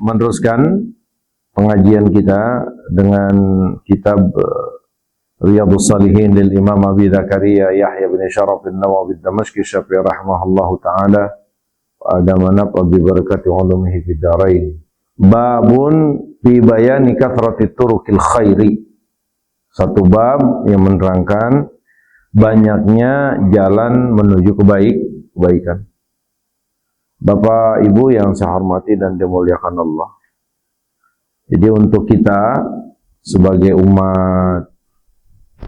meneruskan pengajian kita dengan kitab Riyadhus Shalihin lil Imam Abi Zakaria Yahya bin Syaraf an-Nawawi ad-Damashqi Syafi'i rahimahullahu taala wa adamana bi barakati ulumihi fid dharain. Babun fi bayani kathrati turuqil khairi. Satu bab yang menerangkan banyaknya jalan menuju kebaikan. Bapak Ibu yang saya hormati dan dimuliakan Allah. Jadi untuk kita sebagai umat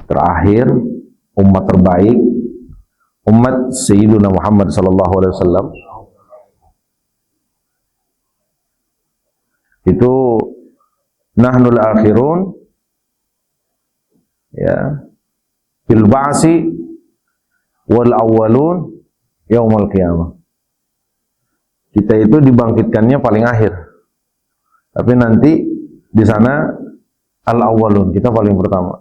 terakhir, umat terbaik, umat Sayyidina Muhammad sallallahu alaihi wasallam, itu nahnul akhirun ya fil ba'si wal awwalun yaumul qiyamah. Kita itu dibangkitkannya paling akhir. Tapi nanti di sana al-awwalun, kita paling pertama.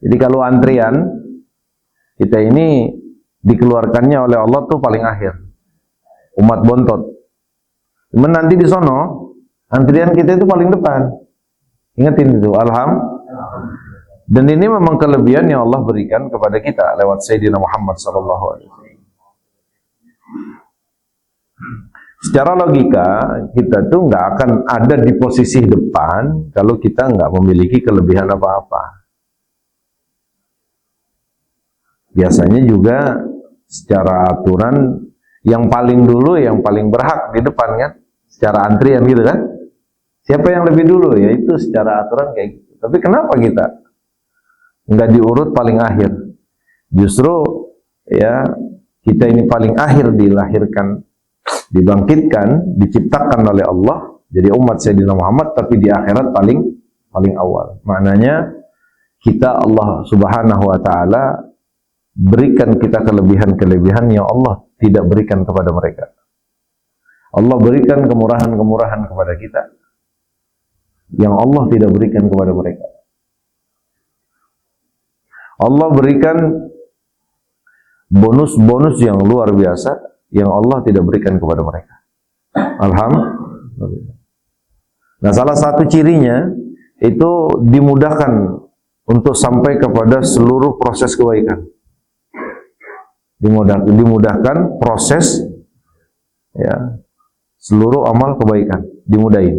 Jadi kalau antrian kita ini dikeluarkannya oleh Allah tuh paling akhir. Umat bontot. Cuman nanti di sono antrian kita itu paling depan. Ingatin itu, Dan ini memang kelebihan yang Allah berikan kepada kita lewat Sayyidina Muhammad sallallahu alaihi wasallam. Secara logika kita tuh nggak akan ada di posisi depan kalau kita nggak memiliki kelebihan apa-apa. Biasanya juga secara aturan yang paling dulu, yang paling berhak di depan kan, secara antrian gitu kan. Siapa yang lebih dulu ya itu secara aturan kayak gitu. Tapi kenapa kita nggak diurut paling akhir? Justru ya kita ini paling akhir dilahirkan, dibangkitkan, diciptakan oleh Allah jadi umat Sayyidina Muhammad, tapi di akhirat paling awal. Maknanya kita Allah Subhanahu wa taala berikan kita kelebihan-kelebihan yang Allah tidak berikan kepada mereka. Allah berikan kemurahan-kemurahan kepada kita yang Allah tidak berikan kepada mereka. Allah berikan bonus-bonus yang luar biasa yang Allah tidak berikan kepada mereka. Alhamdulillah. Nah, salah satu cirinya itu dimudahkan untuk sampai kepada seluruh proses kebaikan. Dimudahkan proses ya seluruh amal kebaikan, dimudahin.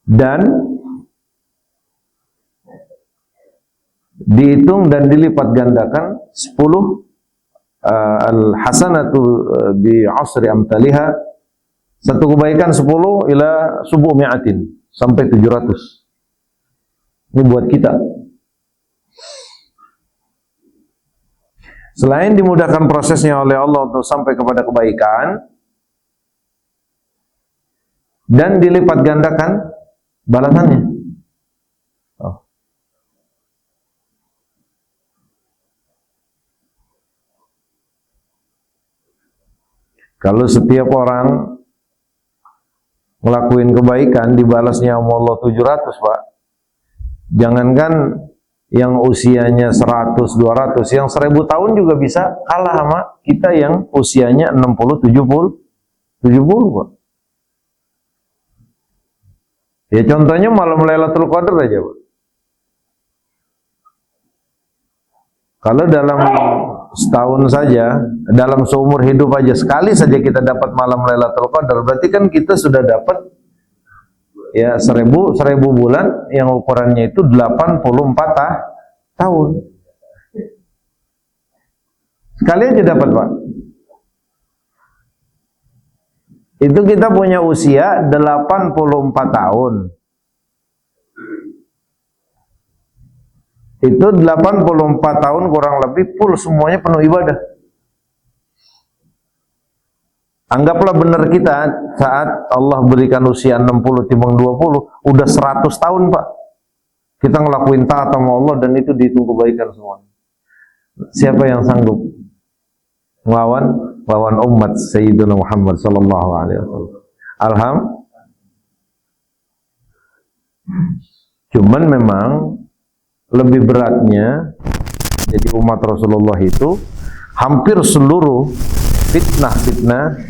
Dan dihitung dan dilipat gandakan 10 al-hasanatu bi asri amtaliha, satu kebaikan 10 ila subuh mi'atin, sampai 700. Ini buat kita. Selain dimudahkan prosesnya oleh Allah untuk sampai kepada kebaikan, dan dilipat gandakan balasannya. Kalau setiap orang ngelakuin kebaikan dibalasnya sama Allah 700, Pak. Jangankan yang usianya 100, 200, yang 1000 tahun juga bisa kalah sama kita yang usianya 60, 70, Pak. Ya contohnya malam Lailatul Qadar aja, Pak. Kalau dalam setahun saja, dalam seumur hidup aja sekali saja kita dapat malam Lailatul Qadar, berarti kan kita sudah dapat ya 1000 bulan yang ukurannya itu 84 tahun. Sekali aja dapat, Pak. Itu kita punya usia 84 tahun. Itu 84 tahun kurang lebih full semuanya penuh ibadah. Anggaplah benar kita saat Allah berikan usia 60 timbang 20, udah 100 tahun, Pak. Kita ngelakuin taat sama Allah dan itu dihitung kebaikan semua. Siapa yang sanggup lawan umat Sayyidina Muhammad sallallahu alaihi wasallam? Cuman memang lebih beratnya jadi umat Rasulullah itu hampir seluruh fitnah-fitnah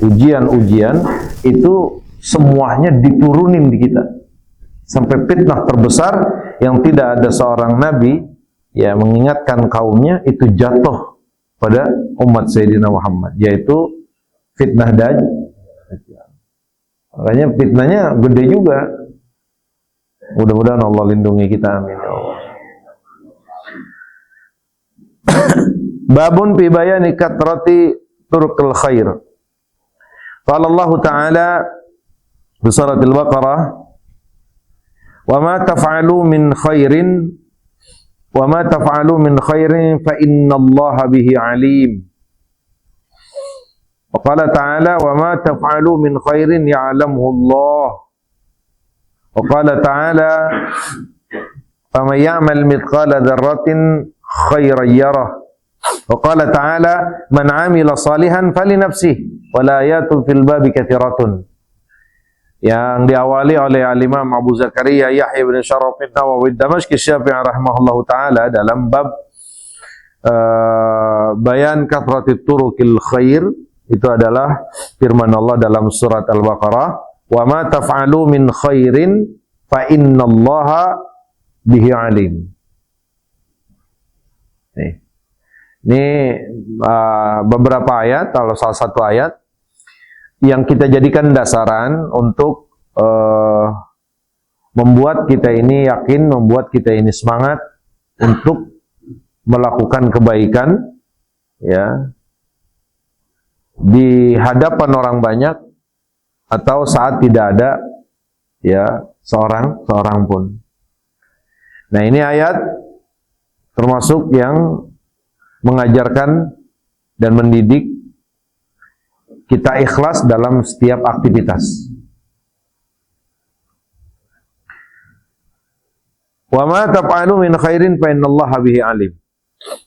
ujian-ujian itu semuanya diturunin di kita. Sampai fitnah terbesar yang tidak ada seorang nabi ya mengingatkan kaumnya itu jatuh pada umat Sayyidina Muhammad, yaitu fitnah Dajjal. Makanya fitnahnya gede juga. Mudah-mudahan Allah lindungi kita, amin ya Allah. Babun fi bayani katrati turuqil khair. Qala Allah Ta'ala di surat Al-Baqarah, "Wa ma taf'alu min khairin fa innallaha bihi 'alim." Wa qala ta'ala, "Wa ma taf'alu min khairin ya'lamuhu Allah." Wa qala ta'ala, "Faman ya'mal mithqala dzarratin khairan yarah." Wa qala ta'ala, "Man 'amila salihan falinafsihi wa la yatu fil babi katsiratun." Yang diawali oleh Al-Imam Abu Zakaria Yahya bin Syaraf an-Nawawi Damashqi Syafi'i rahimahullahu taala dalam bab bayan kathratit turuqil khair, itu adalah firman Allah dalam surat Al-Baqarah, "Wa ma taf'alu min khairin fa innallaha bihi 'alim." Ini beberapa ayat, kalau salah satu ayat yang kita jadikan dasaran untuk membuat kita ini yakin, membuat kita ini semangat untuk melakukan kebaikan ya di hadapan orang banyak atau saat tidak ada ya seorang pun. Nah, ini ayat termasuk yang mengajarkan dan mendidik kita ikhlas dalam setiap aktivitas. Wa ma taf'alu min khairin fa innallaha bihi 'alim.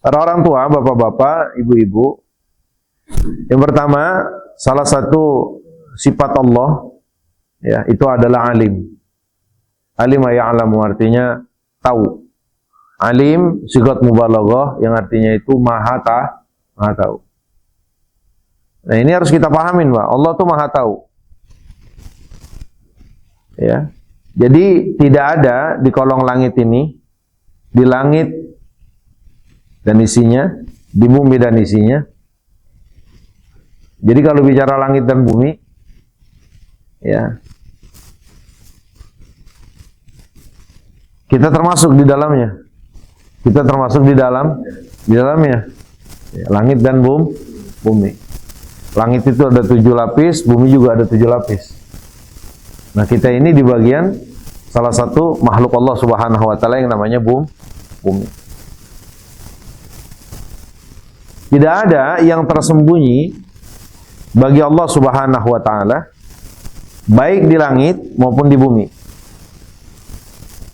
Para orang tua, bapak-bapak, ibu-ibu, yang pertama, salah satu sifat Allah ya, itu adalah alim. Alim ya'lamu artinya tahu. Alim sigat mubalaghah yang artinya itu maha tahu. Nah, ini harus kita pahamin, Pak. Allah tuh maha tahu. Ya. Jadi tidak ada di kolong langit ini, di langit dan isinya, di bumi dan isinya. Jadi kalau bicara langit dan bumi, ya, kita termasuk di dalamnya. Kita termasuk di dalamnya. Ya, langit dan bumi. Langit itu ada 7 lapis, bumi juga ada 7 lapis. Nah, kita ini di bagian salah satu makhluk Allah Subhanahu wa taala yang namanya bumi. Tidak ada yang tersembunyi bagi Allah Subhanahu wa taala baik di langit maupun di bumi.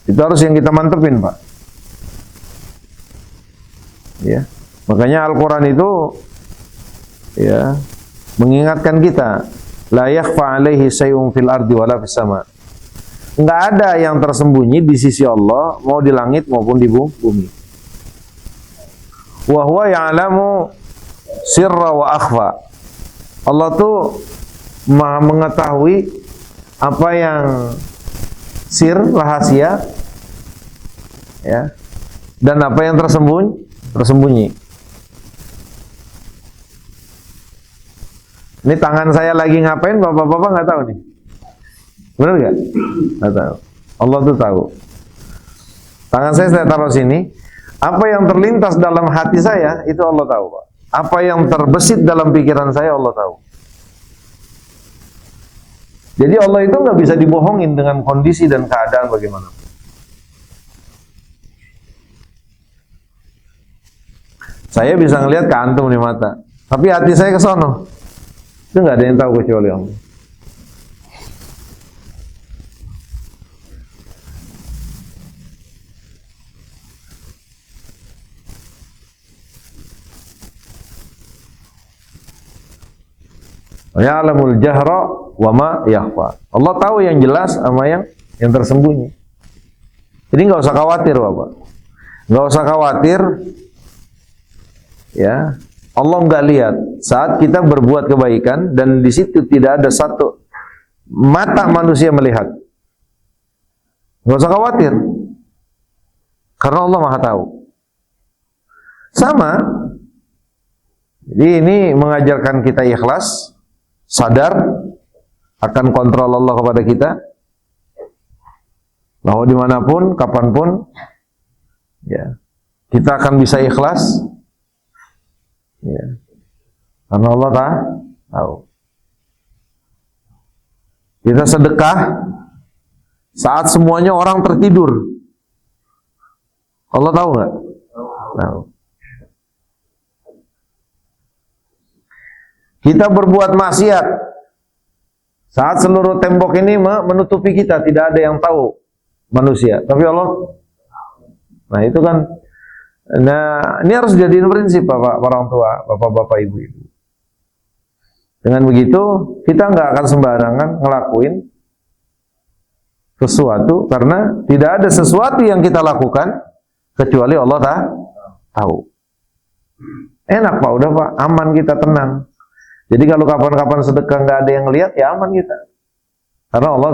Itu harus yang kita mantepin, Pak. Ya. Makanya Al-Qur'an itu ya mengingatkan kita, la yakhfa 'alaihi syai'un fil ardi wala fis sama. Enggak ada yang tersembunyi di sisi Allah mau di langit maupun di bumi. Wa huwa ya'lamu sirra wa akhfa. Allah tuh Maha mengetahui apa yang sir, rahasia ya, dan apa yang tersembunyi. Ini tangan saya lagi ngapain, bapak-bapak nggak tahu nih. Benar nggak? Nggak tahu. Allah tuh tahu. Tangan saya taruh sini. Apa yang terlintas dalam hati saya, itu Allah tahu, Pak. Apa yang terbesit dalam pikiran saya, Allah tahu. Jadi Allah itu nggak bisa dibohongin dengan kondisi dan keadaan bagaimana. Saya bisa ngelihat ke antum di mata, tapi hati saya ke sono. Itu nggak ada yang tahu kecuali Allah. Ya'lamul jahra wa ma yakhfa. Allah tahu yang jelas sama yang tersembunyi. Jadi nggak usah khawatir, Bapak. Nggak usah khawatir ya Allah nggak lihat saat kita berbuat kebaikan dan di situ tidak ada satu mata manusia melihat. Nggak usah khawatir, karena Allah Maha tahu. Sama, jadi ini mengajarkan kita ikhlas, sadar akan kontrol Allah kepada kita, bahwa dimanapun, kapanpun, ya, kita akan bisa ikhlas, ya, karena Allah tahu. Kita sedekah saat semuanya orang tertidur. Allah tahu nggak? Tahu. Kita berbuat maksiat saat seluruh tembok ini menutupi kita, tidak ada yang tahu manusia, tapi Allah. Nah itu kan, nah ini harus jadiin prinsip orang tua, bapak-bapak, ibu-ibu. Dengan begitu kita nggak akan sembarangan ngelakuin sesuatu, karena tidak ada sesuatu yang kita lakukan kecuali Allah tahu. Enak Pak, udah Pak, aman kita, tenang. Jadi kalau kapan-kapan sedekah nggak ada yang lihat, ya aman kita, karena Allah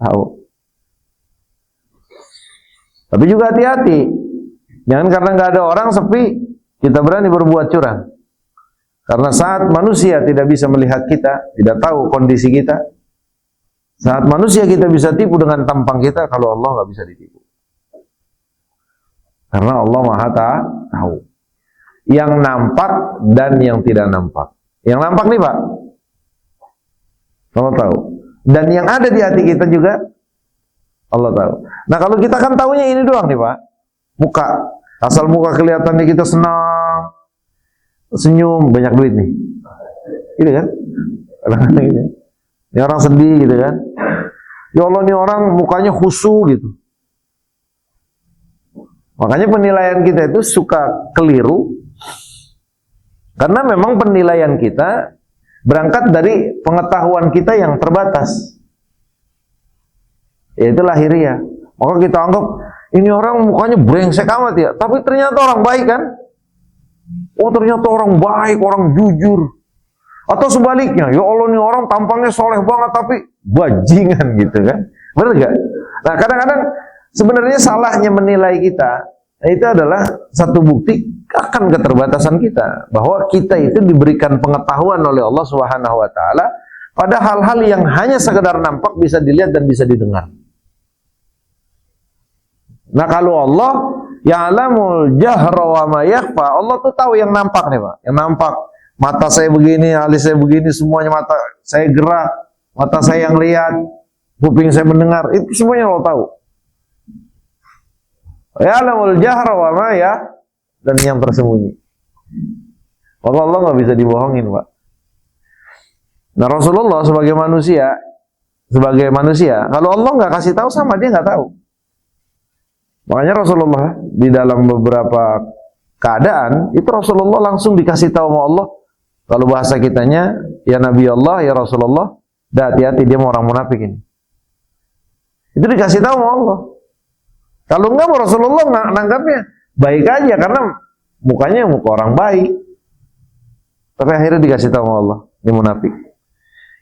tahu. Tapi juga hati-hati, jangan karena nggak ada orang, sepi, kita berani berbuat curang. Karena saat manusia tidak bisa melihat kita, tidak tahu kondisi kita, saat manusia kita bisa tipu dengan tampang kita, kalau Allah nggak bisa ditipu. Karena Allah Maha tahu yang nampak dan yang tidak nampak. Yang nampak nih Pak, Allah tahu. Dan yang ada di hati kita juga Allah tahu. Nah kalau kita kan tahunya ini doang nih Pak, muka. Asal muka kelihatan nih kita senang, senyum, banyak duit nih, gitu kan? Kadang-kadang gitu. Ini orang sedih gitu kan? Ya Allah, ini orang mukanya khusyuk gitu. Makanya penilaian kita itu suka keliru, karena memang penilaian kita berangkat dari pengetahuan kita yang terbatas, yaitu lahiriah. Maka kita anggap ini orang mukanya brengsek amat ya, tapi ternyata orang baik kan? Oh ternyata orang baik, orang jujur. Atau sebaliknya, ya Allah ini orang tampangnya soleh banget tapi bajingan gitu kan? Benar gak? Nah kadang-kadang sebenarnya salahnya menilai kita itu adalah satu bukti akan keterbatasan kita, bahwa kita itu diberikan pengetahuan oleh Allah Subhanahu wa taala pada hal-hal yang hanya sekedar nampak, bisa dilihat dan bisa didengar. Nah kalau Allah ya'lamul jahra wa ma yakhfa, Allah tuh tahu yang nampak nih Pak, yang nampak. Mata saya begini, alis saya begini, semuanya mata saya gerak, mata saya yang lihat, kuping saya mendengar, itu semuanya Allah tahu. Ya'lamul jahra wa ma ya, dan yang tersembunyi. Maka Allah nggak bisa dibohongin Pak. Nah Rasulullah sebagai manusia, kalau Allah nggak kasih tahu sama dia nggak tahu. Makanya Rasulullah di dalam beberapa keadaan itu Rasulullah langsung dikasih tahu sama Allah. Kalau bahasa kitanya, ya Nabi Allah, ya Rasulullah, hati-hati dia mau orang munafik ini. Itu dikasih tahu sama Allah. Kalau enggak, Rasulullah nanggapnya baik aja, karena mukanya muka orang baik. Tapi akhirnya dikasih tahu sama Allah, ini munafik.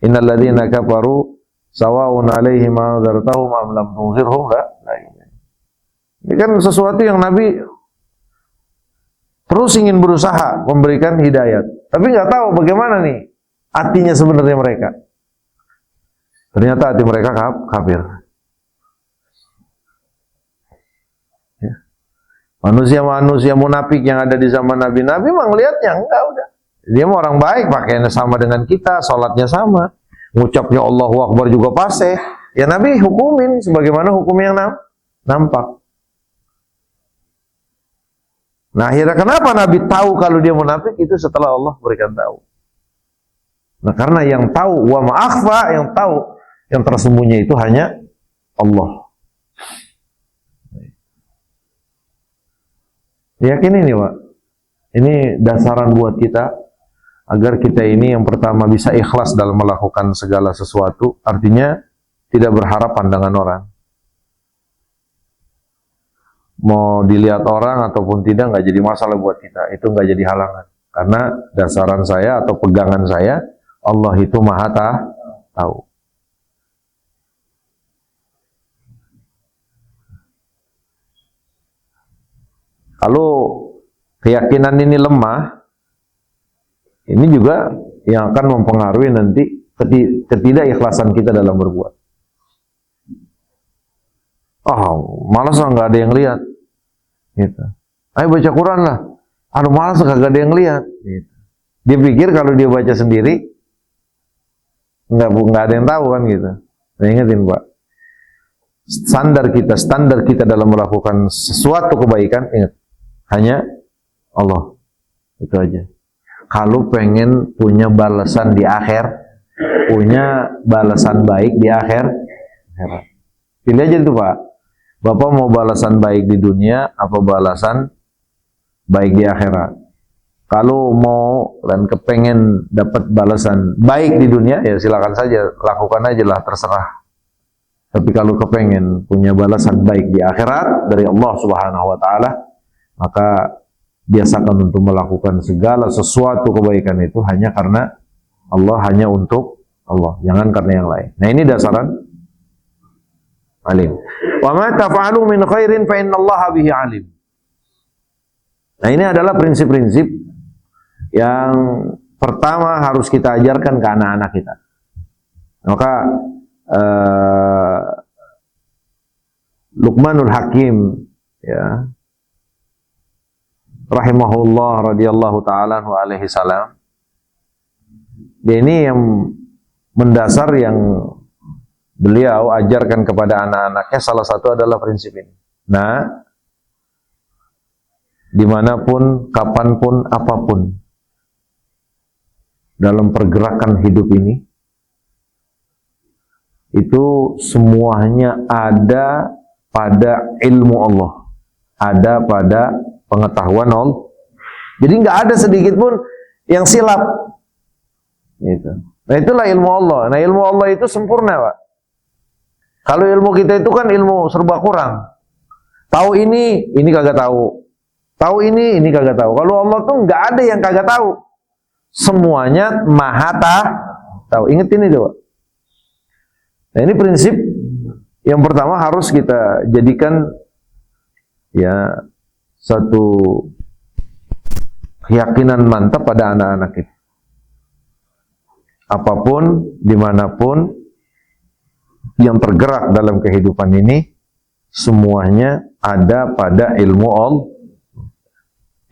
Innal ladzina kafaru sawa'un 'alaihim anzartahum am lam tunzirhum la. Ini kan sesuatu yang Nabi terus ingin berusaha memberikan hidayat, tapi nggak tahu bagaimana nih hatinya sebenarnya mereka. Ternyata hati mereka kafir. Ya. Manusia-manusia munafik yang ada di zaman Nabi memang lihatnya enggak, udah. Dia mau orang baik, pakaiannya sama dengan kita, sholatnya sama, ngucapnya Allahu Akbar juga fasih. Ya Nabi hukumin sebagaimana hukum yang nampak. Nah akhirnya kenapa Nabi tahu kalau dia munafik? Itu setelah Allah berikan tahu. Nah karena yang tahu wa ma'akhfa, yang tahu yang tersembunyi itu hanya Allah. Yakin ini Pak, ini dasaran buat kita agar kita ini yang pertama bisa ikhlas dalam melakukan segala sesuatu. Artinya tidak berharap pandangan orang. Mau dilihat orang ataupun tidak nggak jadi masalah buat kita, itu nggak jadi halangan. Karena dasaran saya atau pegangan saya, Allah itu maha tahu. Kalau keyakinan ini lemah, ini juga yang akan mempengaruhi nanti ketidakikhlasan kita dalam berbuat. Malas nggak ada yang lihat. Gitu. Ayo baca Quran lah. Aduh malas nggak ada yang lihat. Gitu. Dia pikir kalau dia baca sendiri nggak ada yang tahu kan gitu. Nah, ingetin Pak, standar kita dalam melakukan sesuatu kebaikan, ingat, hanya Allah. Itu aja. Kalau pengen punya balasan di akhir, punya balasan baik di akhir, pilih aja itu Pak. Bapak mau balasan baik di dunia, apa balasan baik di akhirat? Kalau mau dan kepengen dapat balasan baik di dunia, ya silakan saja, lakukan aja lah, terserah. Tapi kalau kepengen punya balasan baik di akhirat dari Allah Subhanahu wa Ta'ala, maka biasakan untuk melakukan segala sesuatu kebaikan itu hanya karena Allah, hanya untuk Allah, jangan karena yang lain. Nah, ini dasaran alim. Wa ma taf'alu min khairin fa innallaha bihi alim. Nah, ini adalah prinsip-prinsip yang pertama harus kita ajarkan ke anak-anak kita. Maka Luqmanul Hakim, ya, rahimahullah radhiyallahu ta'ala anhu alaihi salam, dia ini yang mendasar yang beliau ajarkan kepada anak-anaknya, salah satu adalah prinsip ini. Nah, dimanapun, kapanpun, apapun dalam pergerakan hidup ini, itu semuanya ada pada ilmu Allah, ada pada pengetahuan Allah. Jadi nggak ada sedikit pun yang silap. Gitu. Nah, itulah ilmu Allah. Nah, ilmu Allah itu sempurna, Pak. Kalau ilmu kita itu kan ilmu serba kurang. Tahu ini kagak tahu. Tahu ini kagak tahu. Kalau Allah tuh nggak ada yang kagak tahu. Semuanya maha tahu. Ingetin itu, Pak. Nah, ini prinsip yang pertama harus kita jadikan, ya, satu keyakinan mantap pada anak-anak kita. Apapun, dimanapun yang tergerak dalam kehidupan ini, semuanya ada pada ilmu Allah.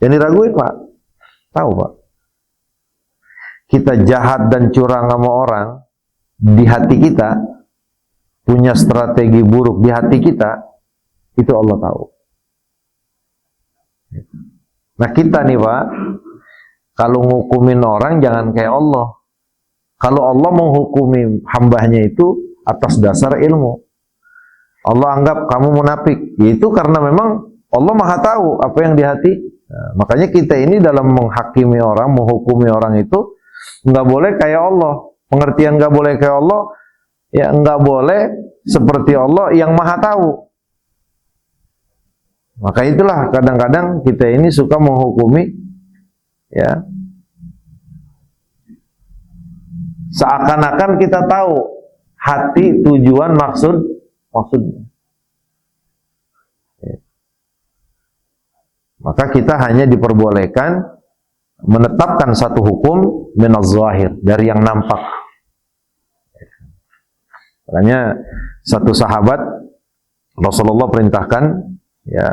Yang diraguin, Pak. Tahu, Pak. Kita jahat dan curang sama orang, di hati kita, punya strategi buruk di hati kita, itu Allah tahu. Nah, kita nih, Pak, kalau ngukumin orang jangan kayak Allah. Kalau Allah menghukumi hambanya itu atas dasar ilmu. Allah anggap kamu munafik, itu karena memang Allah maha tahu apa yang di hati. Nah, makanya kita ini dalam menghakimi orang, menghukumi orang itu nggak boleh kayak Allah. Pengertian nggak boleh kayak Allah, ya nggak boleh seperti Allah yang maha tahu. Maka itulah kadang-kadang kita ini suka menghukumi, ya, seakan-akan kita tahu hati, tujuan, maksudnya. Ya. Maka kita hanya diperbolehkan menetapkan satu hukum minaz zahir, dari yang nampak. Makanya satu sahabat Rasulullah perintahkan, ya,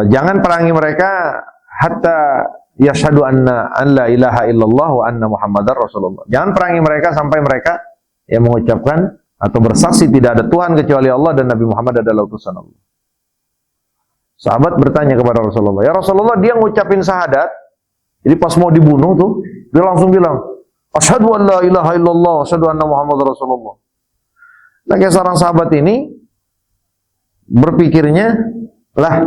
jangan perangi mereka hatta yashhadu an la ilaha illallah wa anna muhammadar rasulullah. Jangan perangi mereka sampai mereka yang mengucapkan atau bersaksi tidak ada Tuhan kecuali Allah dan Nabi Muhammad adalah utusan Allah. Sahabat bertanya kepada Rasulullah, ya Rasulullah, dia ngucapin syahadat, jadi pas mau dibunuh tuh, dia langsung bilang, asyhadu an la ilaha illallah, asyhadu anna muhammadar rasulullah. Nah, kayak seorang sahabat ini berpikirnya, lah,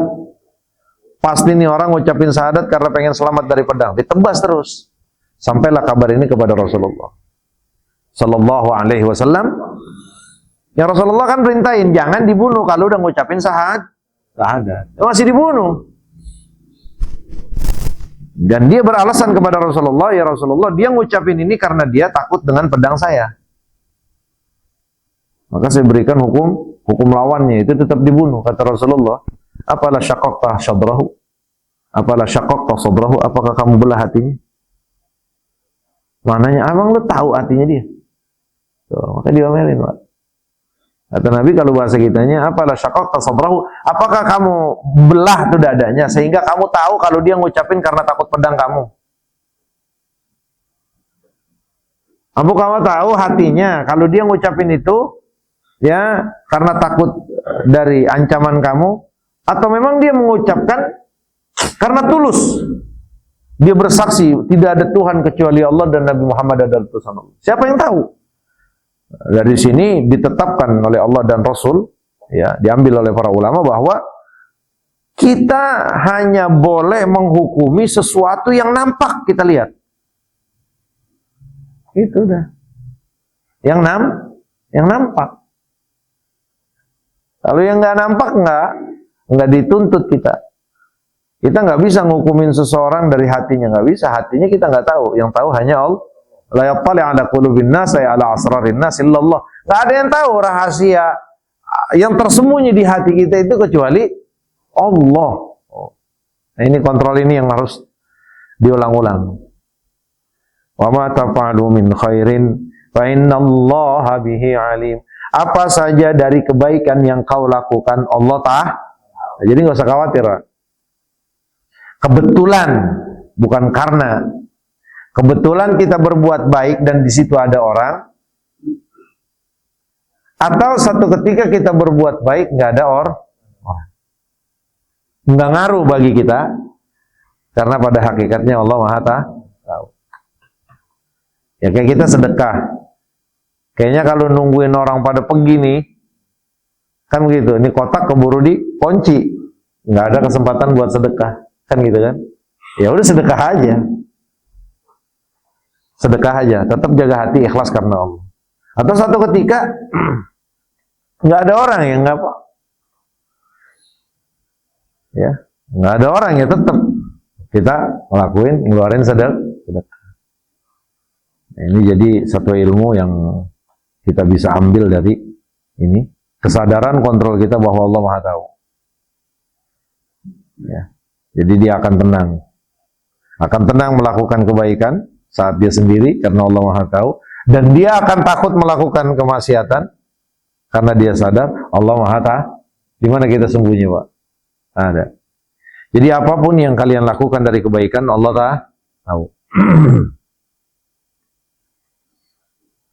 pasti nih orang ngucapin syahadat karena pengen selamat dari pedang. Ditebas terus. Sampailah kabar ini kepada Rasulullah sallallahu alaihi wasallam. Ya, Rasulullah kan perintahin jangan dibunuh kalau udah ngucapin syahadat. Masih dibunuh. Dan dia beralasan kepada Rasulullah, ya Rasulullah, dia ngucapin ini karena dia takut dengan pedang saya. Maka saya berikan hukum lawannya, itu tetap dibunuh. Kata Rasulullah, apalah syaqaqta sadrahu? Apalah syaqaqta sadrahu? Apakah kamu belah hatinya? Maknanya, abang lu tahu hatinya dia? Tuh, maka diomelin, Pak. Kata Nabi, kalau bahasa kitanya, apalah syaqaqta sadrahu? Apakah kamu belah tuh dadanya sehingga kamu tahu kalau dia ngucapin karena takut pedang kamu? Apa kamu tahu hatinya kalau dia ngucapin itu ya karena takut dari ancaman kamu, atau memang dia mengucapkan karena tulus? Dia bersaksi tidak ada Tuhan kecuali Allah dan Nabi Muhammad adalah utusan Allah. Siapa yang tahu? Dari sini ditetapkan oleh Allah dan Rasul, ya, diambil oleh para ulama bahwa kita hanya boleh menghukumi sesuatu yang nampak kita lihat. Itu dah. Yang nampak. Kalau yang nggak nampak nggak dituntut kita. Kita nggak bisa ngukumin seseorang dari hatinya, nggak bisa. Hatinya kita nggak tahu. Yang tahu hanya Allah. La yattali ala qulubin nas ya ala asrarin nas illallah. Enggak ada yang tahu rahasia yang tersembunyi di hati kita itu kecuali Allah. Nah, ini kontrol ini yang harus diulang-ulang. Wa ma taf'alu min khairin fa innallaha bihi alim. Apa saja dari kebaikan yang kau lakukan Allah tahu. Jadi enggak usah khawatir. Kebetulan, bukan karena. Kebetulan kita berbuat baik dan di situ ada orang, atau satu ketika kita berbuat baik nggak ada orang, nggak ngaruh bagi kita, karena pada hakikatnya Allah Maha Tahu. Ya kayak kita sedekah, kayaknya kalau nungguin orang pada pergi nih, kan begitu. Ini kotak keburu dikunci, nggak ada kesempatan buat sedekah, kan gitu kan? Ya udah sedekah aja. Sedekah aja, tetap jaga hati ikhlas karena Allah. Atau satu ketika nggak ada orang yang nggak apa, ya nggak ada orang ya tetap kita ngeluarin sedekah. Nah, ini jadi satu ilmu yang kita bisa ambil dari ini, kesadaran kontrol kita bahwa Allah Maha Tahu. Ya, jadi dia akan tenang melakukan kebaikan saat dia sendiri karena Allah Maha Tahu, dan dia akan takut melakukan kemaksiatan karena dia sadar Allah Maha Tahu. Di mana kita sembunyi, Pak? Ada. Jadi apapun yang kalian lakukan dari kebaikan Allah tahu.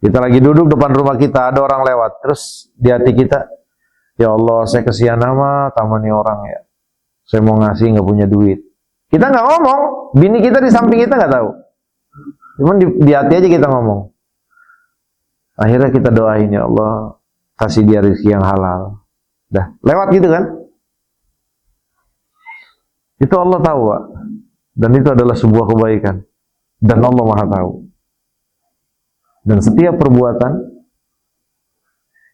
Kita lagi duduk depan rumah kita, ada orang lewat, terus di hati kita, ya Allah, saya kesian nama tamani orang ya. Saya mau ngasih nggak punya duit. Kita nggak ngomong, bini kita di samping kita nggak tahu. Cuman di hati aja kita ngomong. Akhirnya kita doain, ya Allah, kasih dia rezeki yang halal. Dah, lewat gitu kan? Itu Allah tahu, Pak. Dan itu adalah sebuah kebaikan. Dan Allah Maha Tahu. Dan setiap perbuatan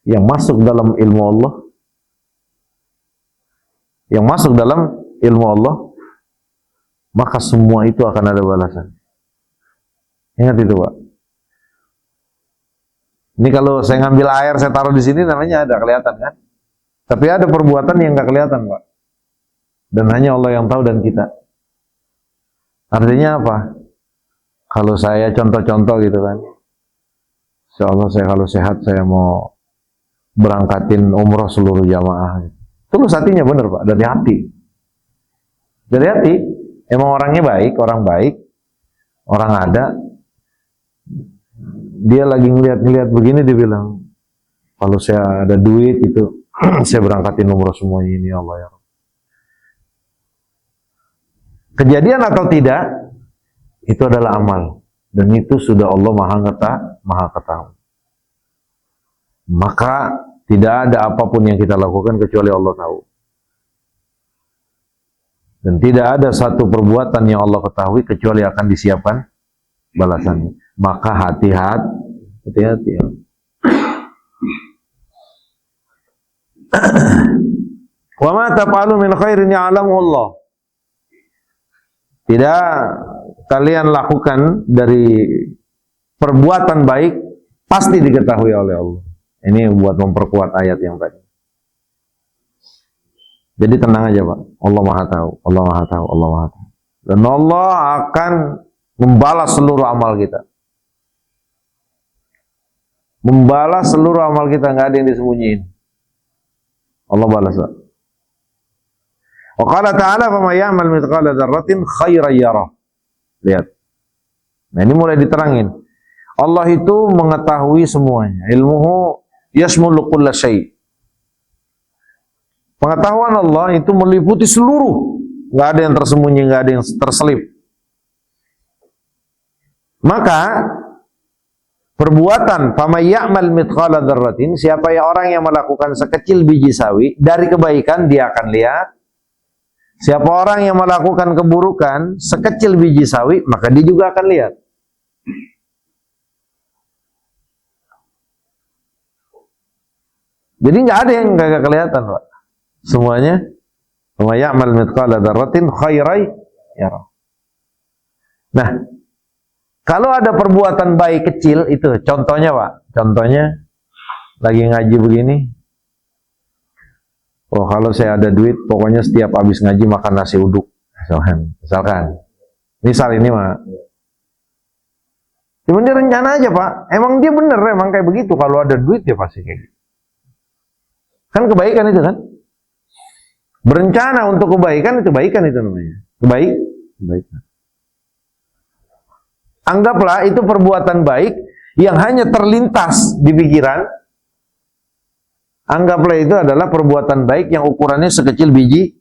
yang masuk dalam ilmu Allah, maka semua itu akan ada balasan. Ingat itu, Pak. Ini kalau saya ngambil air, saya taruh di sini, namanya ada kelihatan kan? Tapi ada perbuatan yang nggak kelihatan, Pak. Dan hanya Allah yang tahu dan kita. Artinya apa? Kalau saya contoh-contoh gitu kan. Insya Allah saya kalau sehat, saya mau berangkatin umroh seluruh jamaah. Tulus hatinya bener, Pak, dari hati. Dari hati. Emang orangnya baik, orang baik, orang ada. Dia lagi ngeliat begini, dia bilang, kalau saya ada duit itu, saya berangkatin umroh semuanya ini, Allah ya Rabb. Kejadian atau tidak, itu adalah amal. Dan itu sudah Allah Maha ketahui. Maka tidak ada apapun yang kita lakukan kecuali Allah tahu. Dan tidak ada satu perbuatan yang Allah ketahui kecuali akan disiapkan balasannya. Maka hati-hati. Wa ma taf'alu min khairin ya'lamu Allah. tidak kalian lakukan dari perbuatan baik, pasti diketahui oleh Allah. Ini buat memperkuat ayat yang tadi. Jadi tenang aja Pak, Allah Maha Tahu, Allah Maha Tahu, Allah Maha Tahu. Dan Allah akan membalas seluruh amal kita. Membalas seluruh amal kita, nggak ada yang disembunyiin. Allah balas. Wa qala ta'ala faman ya'mal mithqala dzarratin khairan yarah. Lihat. Nah, ini mulai diterangin. Allah itu mengetahui semuanya. Ilmuhu yashmulu kulla syai'. Pengetahuan Allah itu meliputi seluruh. Nggak ada yang tersembunyi, nggak ada yang terselip. Maka perbuatan faman ya'mal mithqala dzarratin, siapa ya orang yang melakukan sekecil biji sawi dari kebaikan, dia akan lihat. Siapa orang yang melakukan keburukan sekecil biji sawi, maka dia juga akan lihat. Jadi nggak ada yang nggak kelihatan, Pak. Semuanya faman ya'mal mithqala dzarratin khairan yarah. Nah, kalau ada perbuatan baik kecil itu, contohnya Pak, contohnya lagi ngaji begini, oh kalau saya ada duit, pokoknya setiap habis ngaji makan nasi uduk, misal ini Pak, cuma dia rencana aja Pak, emang dia bener, emang kayak begitu, kalau ada duit dia pasti kayak gitu. Kan kebaikan itu kan, berencana untuk kebaikan itu namanya, kebaikan. Anggaplah itu perbuatan baik yang hanya terlintas di pikiran. Anggaplah itu adalah perbuatan baik yang ukurannya sekecil biji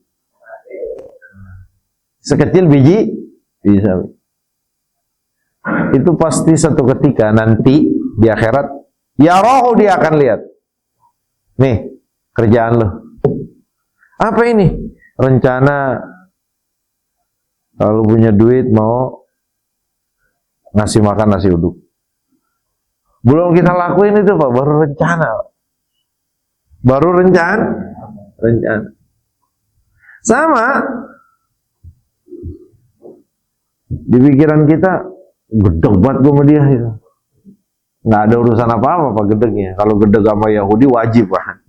sawi. Itu pasti satu ketika nanti di akhirat, ya roh dia akan lihat. Nih, kerjaan lo. Apa ini? Rencana kalau punya duit mau ngasih makan nasi uduk. Belum kita lakuin itu Pak, baru rencana. Sama di pikiran kita, gedeg banget gue sama dia itu. Nggak ada urusan apa-apa Pak gedegnya. Kalau gedeg sama Yahudi wajib Pak.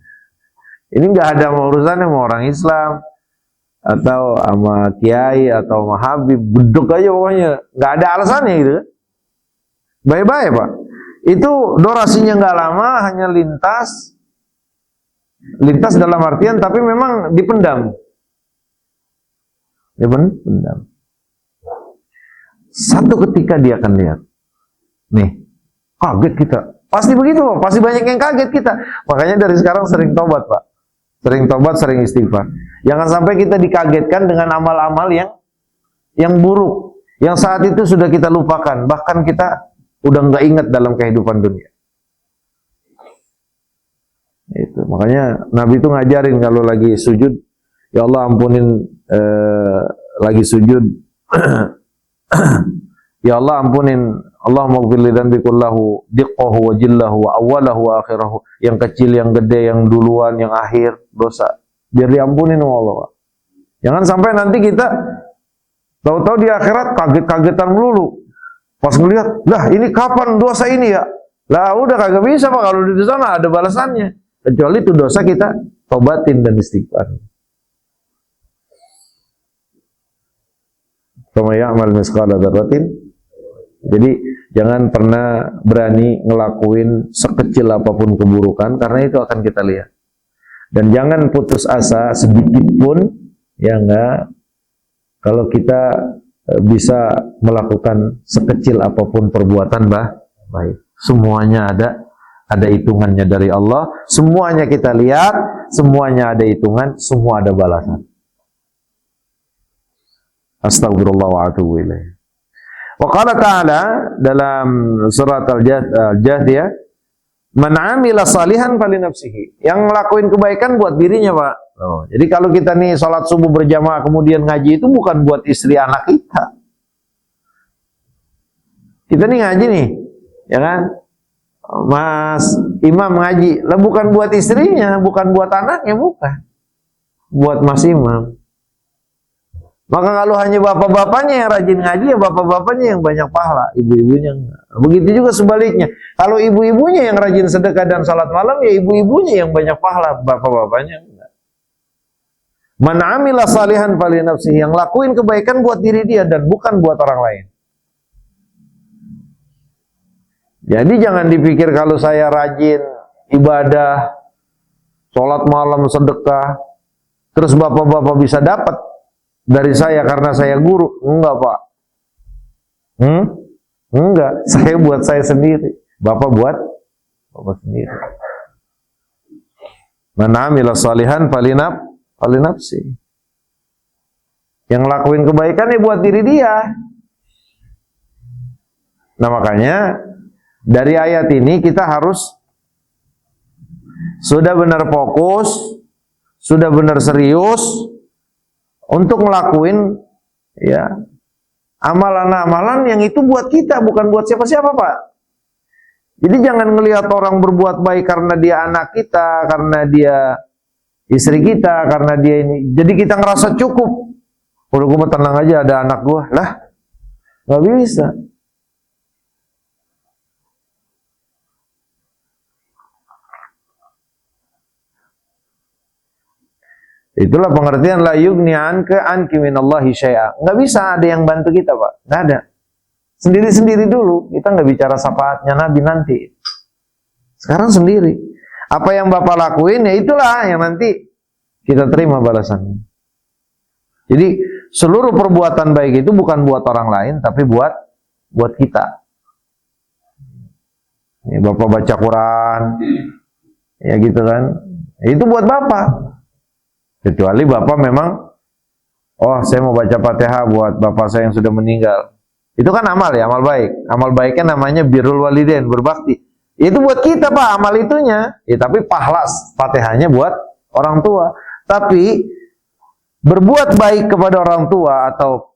Ini nggak ada urusannya sama orang Islam atau sama kiai atau sama habib, gedeg aja pokoknya, nggak ada alasannya gitu. Bye-bye Pak. Itu durasinya nggak lama, hanya lintas dalam artian, tapi memang dipendam. Dipendam. Satu ketika dia akan lihat. Nih, kaget kita. Pasti begitu Pak, pasti banyak yang kaget kita. Makanya dari sekarang sering tobat Pak. Sering tobat, sering istighfar. Jangan sampai kita dikagetkan dengan amal-amal yang buruk, yang saat itu sudah kita lupakan, bahkan kita udah nggak ingat dalam kehidupan dunia. Itu makanya Nabi itu ngajarin kalau lagi sujud, ya Allah ampunin, lagi sujud, ya Allah ampunin, Allahumma ighfir li dzambi kullahu diqqahu wa jillahu wa awwalahu wa akhirahu, yang kecil, yang gede, yang duluan, yang akhir dosa, biar diampunin sama Allah Pak. Jangan sampai nanti kita tahu-tahu di akhirat kaget-kagetan melulu. Pas ngelihat, lah ini kapan dosa ini ya? Lah udah kagak bisa Pak, kalau di sana ada balasannya. Kecuali itu dosa kita tobatin dan istighfar. Kama ya'mal misqala dzarratin. Jadi jangan pernah berani ngelakuin sekecil apapun keburukan, karena itu akan kita lihat. Dan jangan putus asa sedikit pun, ya enggak, kalau kita bisa melakukan sekecil apapun perbuatan baik. Semuanya ada hitungannya dari Allah, semuanya kita lihat, semuanya ada hitungan, semua ada balasan. Astagfirullah wa atubu ilaih. Wa qala ta'ala dalam surat Al-Jathiyah, man 'amila salihan falinafsihi. Yang ngelakuin kebaikan buat dirinya, Pak. Oh, jadi kalau kita nih sholat subuh berjamaah kemudian ngaji, itu bukan buat istri anak kita. Kita nih ngaji nih, ya kan? Mas Imam ngaji, lah bukan buat istrinya, bukan buat anaknya, bukan. Buat Mas Imam. Maka kalau hanya bapak-bapaknya yang rajin ngaji, ya bapak-bapaknya yang banyak pahala, ibu-ibunya enggak. Begitu juga sebaliknya. Kalau ibu-ibunya yang rajin sedekah dan salat malam, ya ibu-ibunya yang banyak pahala, bapak-bapaknya enggak. Man amila salihan fali nafsihi, yang lakuin kebaikan buat diri dia dan bukan buat orang lain. Jadi jangan dipikir kalau saya rajin ibadah, salat malam, sedekah, terus bapak-bapak bisa dapat dari saya karena saya guru. Enggak, Pak. Enggak, saya buat saya sendiri. Bapak buat bapak sendiri. Man amila salihan fali nafsi. Yang lakuin kebaikan ya buat diri dia. Nah, makanya dari ayat ini kita harus sudah benar fokus, sudah benar serius untuk ngelakuin ya amalan-amalan yang itu buat kita, bukan buat siapa-siapa, Pak. Jadi jangan ngelihat orang berbuat baik karena dia anak kita, karena dia istri kita, karena dia ini. Jadi kita ngerasa cukup. Udah gue tenang aja ada anak gue. Lah, nggak bisa. Itulah pengertian la yugni anki minallahi syai'a. Nggak bisa ada yang bantu kita, Pak. Nggak ada. Sendiri-sendiri dulu. Kita nggak bicara syafaatnya Nabi nanti. Sekarang sendiri. Apa yang Bapak lakuin, ya itulah yang nanti kita terima balasannya. Jadi seluruh perbuatan baik itu bukan buat orang lain, tapi buat kita. Ya, Bapak baca Quran, ya gitu kan. Itu buat Bapak. Kecuali Bapak memang, oh saya mau baca Fatihah buat Bapak saya yang sudah meninggal. Itu kan amal ya, amal baik. Amal baiknya namanya birrul walidain, berbakti. Itu buat kita, Pak, amal itunya. Ya, tapi pahala Fatihahnya buat orang tua. Tapi berbuat baik kepada orang tua atau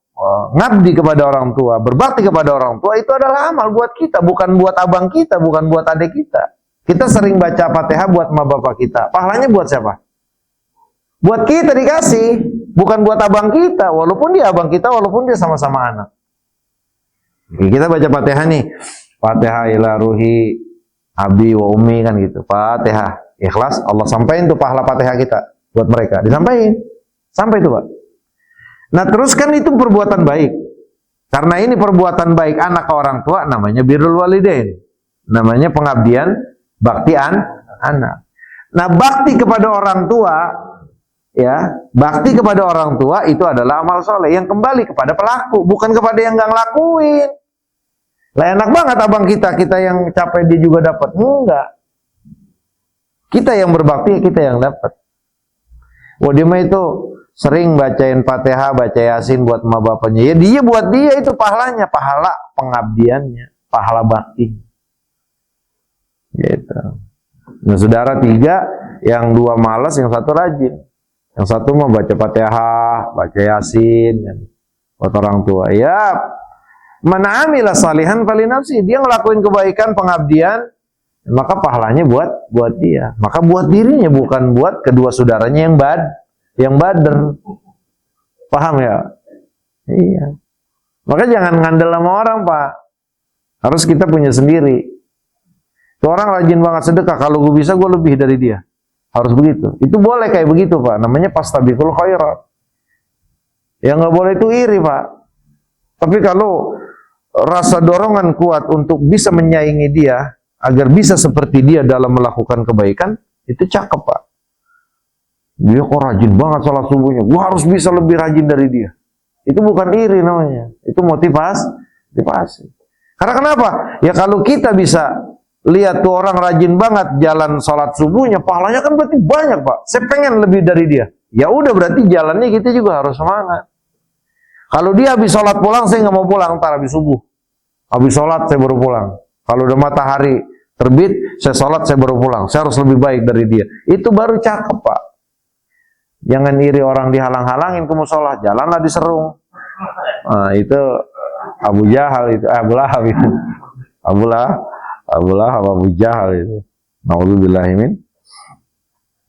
ngabdi kepada orang tua, berbakti kepada orang tua, itu adalah amal buat kita, bukan buat abang kita, bukan buat adik kita. Kita sering baca Fatihah buat emak bapak kita. Pahalanya buat siapa? Buat kita dikasih, bukan buat abang kita, walaupun dia abang kita, walaupun dia sama-sama anak. Oke, kita baca Fatihah nih. Fatihah ila ruhi abi wa ummi kan gitu. Fatihah, ikhlas, Allah sampaikan tuh pahala Fatihah kita buat mereka. Disampaikan. Sampai itu, Pak. Nah, terus kan itu perbuatan baik. Karena ini perbuatan baik anak ke orang tua namanya birrul walidain. Namanya pengabdian bakti anak. Nah, bakti kepada orang tua ya, bakti kepada orang tua itu adalah amal soleh yang kembali kepada pelaku, bukan kepada yang nggak ngelakuin. Lah enak banget abang kita yang capek dia juga dapat. Enggak. Kita yang berbakti, kita yang dapat. Wah, dia mah itu sering bacain Fatihah, baca Yasin buat emak bapaknya. Ya dia buat dia itu pahalanya, pahala pengabdiannya, pahala bakti. Gitu. Nah, saudara tiga, yang dua malas, yang satu rajin. Yang satu mau baca Fatihah, baca Yasin, kan, buat orang tua. Ya, mana amila salihan fali nafsi, dia ngelakuin kebaikan, pengabdian, maka pahalanya buat dia. Maka buat dirinya, bukan buat kedua saudaranya yang bader. Paham ya? Iya. Maka jangan ngandel sama orang, Pak. Harus kita punya sendiri. Tuh orang rajin banget sedekah, kalau gue bisa gue lebih dari dia. Harus begitu. Itu boleh kayak begitu, Pak. Namanya fastabiqul khairat. Yang nggak boleh itu iri, Pak. Tapi kalau rasa dorongan kuat untuk bisa menyaingi dia agar bisa seperti dia dalam melakukan kebaikan, itu cakep, Pak. Dia kok rajin banget salat subuhnya, gua harus bisa lebih rajin dari dia. Itu bukan iri namanya, itu motivasi. Karena kenapa? Ya kalau kita bisa lihat tuh orang rajin banget jalan salat subuhnya, pahalanya kan berarti banyak, Pak. Saya pengen lebih dari dia. Ya udah, berarti jalannya kita juga harus semangat. Kalau dia habis salat pulang, saya nggak mau pulang, ntar habis subuh. Habis salat saya baru pulang. Kalau udah matahari terbit, saya salat saya baru pulang. Saya harus lebih baik dari dia. Itu baru cakep, Pak. Jangan iri orang dihalang-halangin ke musola, jalanlah diserung. Nah, itu Abu Jahal itu, Abu Lahab itu. Abu Lahab, Abu Jahal itu. Nauzubillahi min.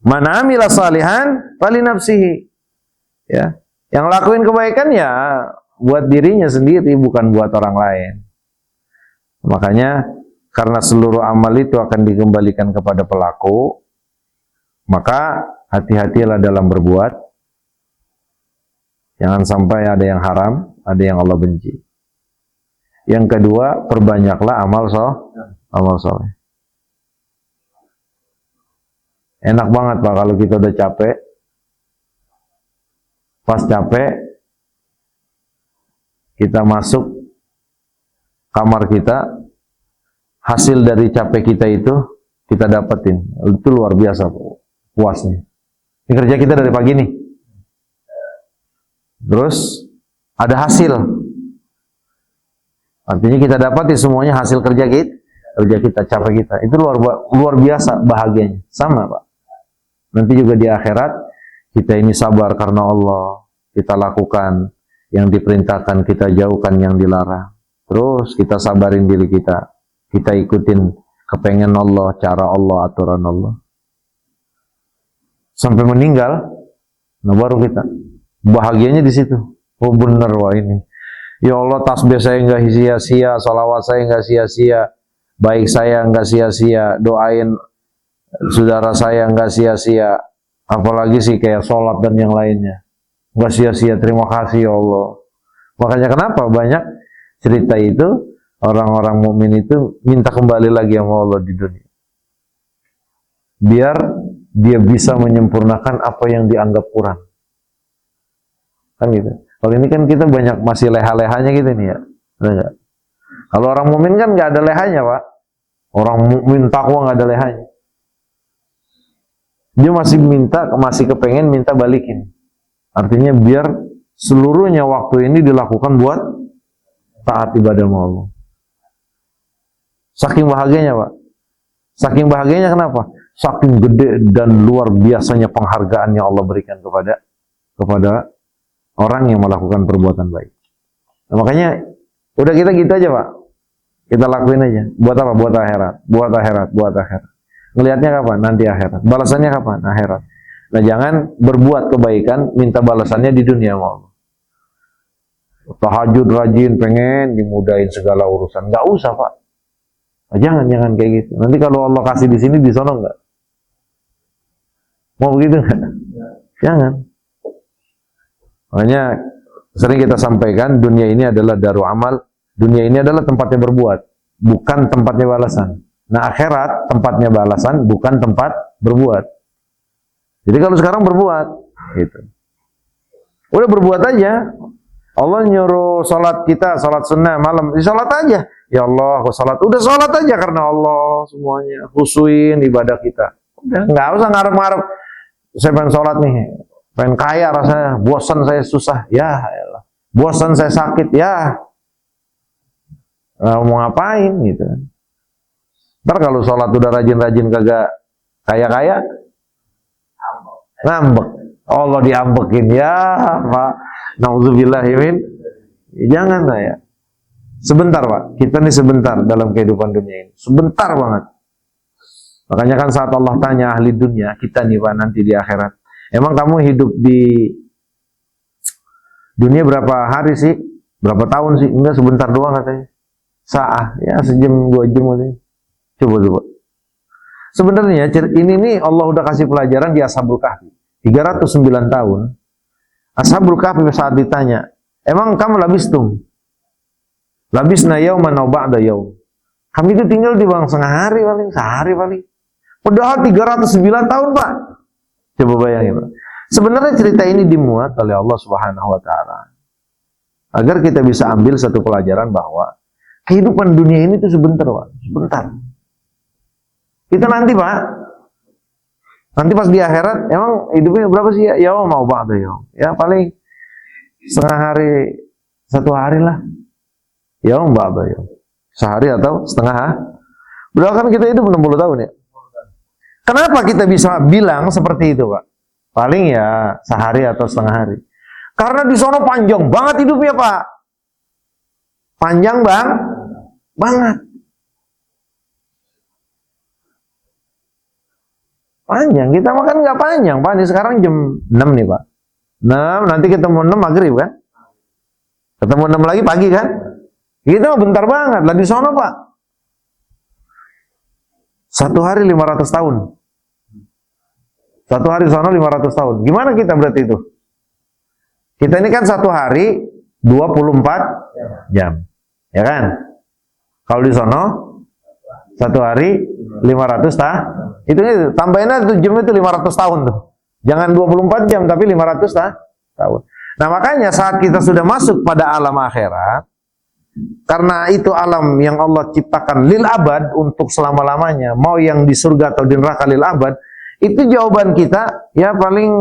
Man amila salihan fali nafsihi. Ya. Yang lakuin kebaikan ya buat dirinya sendiri, bukan buat orang lain. Makanya karena seluruh amal itu akan dikembalikan kepada pelaku, maka hati-hatilah dalam berbuat. Jangan sampai ada yang haram, ada yang Allah benci. Yang kedua, perbanyaklah amal soleh. Enak banget Pak kalau kita udah capek. Pas capek, kita masuk kamar kita, hasil dari capek kita itu kita dapetin. Itu luar biasa puasnya. Ini kerja kita dari pagi nih. Terus ada hasil. Artinya kita dapati semuanya hasil kerja kita, capek kita. Itu luar biasa bahagianya. Sama Pak. Nanti juga di akhirat kita ini sabar karena Allah. Kita lakukan yang diperintahkan, kita jauhkan yang dilarang. Terus kita sabarin diri kita. Kita ikutin kepengen Allah, cara Allah, aturan Allah. Sampai meninggal, nah baru kita bahagianya di situ. Oh bener wah ini. Ya Allah, tasbih saya nggak sia-sia, salawat saya nggak sia-sia, baik saya nggak sia-sia, doain saudara saya nggak sia-sia, apalagi sih kayak sholat dan yang lainnya, nggak sia-sia. Terima kasih ya Allah. Makanya kenapa banyak cerita itu orang-orang mukmin itu minta kembali lagi sama Allah di dunia, biar dia bisa menyempurnakan apa yang dianggap kurang, kan gitu. Kalau ini kan kita banyak masih leha-lehanya gitu nih ya, enggak? Kalau orang mukmin kan nggak ada lehanya Pak. Orang mukmin takwa nggak ada lehanya. Dia masih masih kepengen minta balikin. Artinya biar seluruhnya waktu ini dilakukan buat taat ibadah Allah. Saking bahagianya Pak. Saking bahagianya kenapa? Saking gede dan luar biasanya penghargaan yang Allah berikan kepada orang yang melakukan perbuatan baik. Nah, makanya udah kita gitu aja Pak. Kita lakuin aja. Buat apa? Buat akhirat. Buat akhirat. Buat akhirat. Ngelihatnya kapan? Nanti akhirat. Balasannya kapan? Akhirat. Nah jangan berbuat kebaikan minta balasannya di dunia Allah. Tahajud rajin, pengen dimudahin segala urusan. Nggak usah Pak. Nah, jangan kayak gitu. Nanti kalau Allah kasih di sini, di sana nggak? Mau begitu nggak? Jangan. Makanya sering kita sampaikan, dunia ini adalah daru amal, dunia ini adalah tempatnya berbuat, bukan tempatnya balasan. Nah akhirat tempatnya balasan, bukan tempat berbuat. Jadi kalau sekarang berbuat, gitu. Udah berbuat aja. Allah nyuruh salat kita, salat sunnah malam, salat aja. Ya Allah, aku salat. Udah salat aja karena Allah semuanya. Khusuin ibadah kita. Udah, nggak usah ngarep-ngarep. Saya pengen salat nih. Pengen kaya rasanya, bosan saya susah, ya elah. Bosan saya sakit, ya mau ngapain gitu. Ntar kalau sholat udah rajin-rajin kagak kaya-kaya, ngambek. Allah diambekin, ya Pak. Nauzubillahimin. Jangan lah ya. Sebentar Pak, kita nih sebentar dalam kehidupan dunia ini. Sebentar banget. Makanya kan saat Allah tanya ahli dunia, kita nih Pak nanti di akhirat. Emang kamu hidup di dunia berapa hari sih? Berapa tahun sih? Enggak, sebentar doang katanya. Saah, ya sejam 2 jam katanya. Coba. Sebenarnya ini nih Allah udah kasih pelajaran di Ashabul Kahfi. 309 tahun. Ashabul Kahfi saat ditanya, emang kamu labistum? Labisna yauman aw ba'da yaum. Kami itu tinggal di bang sehari paling, sehari paling. Padahal 309 tahun Pak. Coba bayangin Pak. Sebenarnya cerita ini dimuat oleh Allah Subhanahu wa taala agar kita bisa ambil satu pelajaran bahwa kehidupan dunia ini tuh sebentar Pak, sebentar. Kita nanti Pak, nanti pas di akhirat emang hidupnya berapa sih ya? Ya mau ba'da yaum. Ya paling setengah hari, 1 hari lah. Ya ba'da yaum. Sehari atau setengah. Berarti kan kita hidup 60 tahun ya. Kenapa kita bisa bilang seperti itu Pak? Paling ya sehari atau setengah hari. Karena di sono panjang banget hidupnya Pak. Panjang banget. Panjang. Kita makan nggak panjang Pak. Ini sekarang jam 6 nih Pak. 6, nanti ketemu 6 maghrib kan? Ketemu 6 lagi pagi kan? Itu bentar banget, lah di sono Pak. 1 hari 500 tahun. 1 hari sono 500 tahun. Gimana kita berarti itu? Kita ini kan 1 hari 24 jam. Ya kan? Kalau di sono 1 hari 500 itu tambahin aja 7 jam itu 500 tahun tuh. Jangan 24 jam tapi 500 tahun. Nah, makanya saat kita sudah masuk pada alam akhirat, karena itu alam yang Allah ciptakan lil abad untuk selama-lamanya, mau yang di surga atau di neraka lil abad, itu jawaban kita ya paling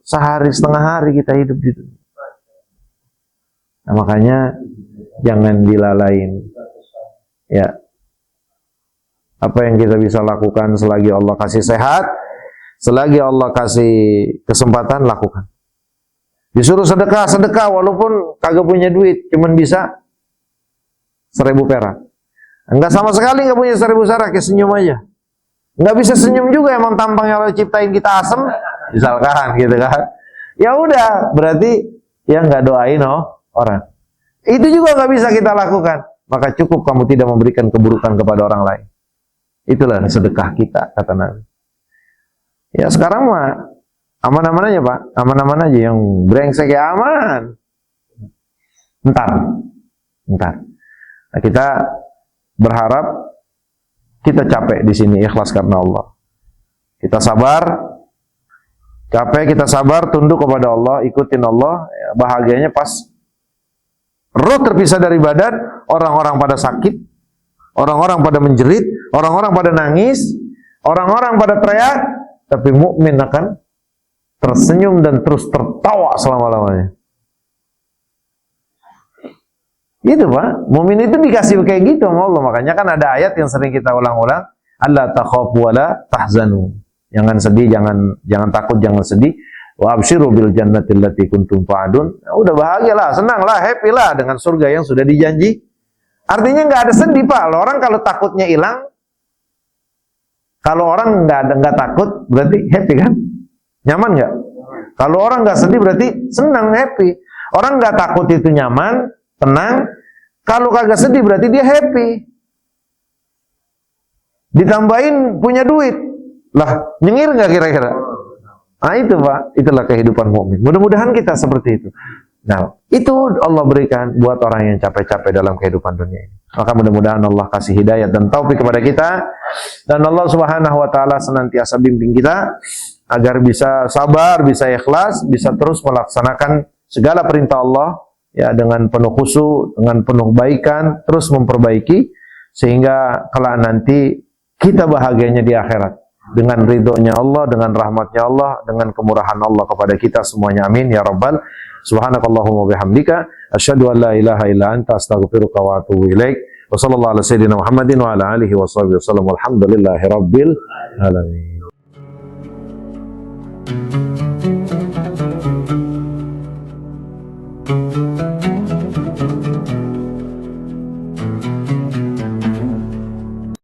sehari setengah hari kita hidup di dunia. Nah, makanya jangan dilalain. Ya. Apa yang kita bisa lakukan selagi Allah kasih sehat, selagi Allah kasih kesempatan, lakukan. Disuruh sedekah, sedekah walaupun kagak punya duit, cuman bisa 1000 perak. Enggak sama sekali enggak punya 1000 perak, ya senyum aja. Enggak bisa senyum juga, emang tampang yang Allah ciptain kita asem, misalkan gitu kan. Ya udah, berarti ya enggak doain orang. Itu juga enggak bisa kita lakukan. Maka cukup kamu tidak memberikan keburukan kepada orang lain. Itulah sedekah kita, kata Nabi. Ya sekarang mah aman-aman aja Pak, aman-aman aja, yang brengsek ya aman. Entar. Nah, kita berharap kita capek di sini ikhlas karena Allah. Kita sabar, capek kita sabar, tunduk kepada Allah, ikutin Allah. Ya, bahagianya pas roh terpisah dari badan, orang-orang pada sakit, orang-orang pada menjerit, orang-orang pada nangis, orang-orang pada teriak, tapi mukmin akan tersenyum dan terus tertawa selama-lamanya. Gitu Pak, mukmin itu dikasih kayak gitu sama Allah. Makanya kan ada ayat yang sering kita ulang-ulang, alla takhafu wala tahzanu. Jangan sedih, jangan takut, jangan sedih. Wa absyiru bil jannati allati kuntum tu'adun. Udah bahagialah, senanglah, happy lah dengan surga yang sudah dijanji. Artinya nggak ada sedih Pak. Orang kalau takutnya hilang, kalau orang nggak takut berarti happy kan? Nyaman nggak? Kalau orang nggak sedih berarti senang, happy. Orang nggak takut itu nyaman, tenang. Kalau kagak sedih berarti dia happy. Ditambahin punya duit, lah nyengir nggak kira-kira? Nah itu Pak, itulah kehidupan mukmin. Mudah-mudahan kita seperti itu. Nah itu Allah berikan buat orang yang capek-capek dalam kehidupan dunia ini. Maka mudah-mudahan Allah kasih hidayah dan taufik kepada kita, dan Allah Subhanahu Wa Taala senantiasa bimbing kita agar bisa sabar, bisa ikhlas, bisa terus melaksanakan segala perintah Allah ya dengan penuh khusyuk, dengan penuh kebaikan, terus memperbaiki sehingga kelak nanti kita bahagianya di akhirat dengan ridhonya Allah, dengan rahmatnya Allah, dengan kemurahan Allah kepada kita semuanya. Amin ya rabbal. Subhanakallahumma bihamdika asyhadu an la ilaha illa anta astaghfiruka wa atubu ilaik. Wa sallallahu ala sayyidina Muhammadin wa ala alihi wa sahbihi wasallam. Walhamdulillahi rabbil alamin.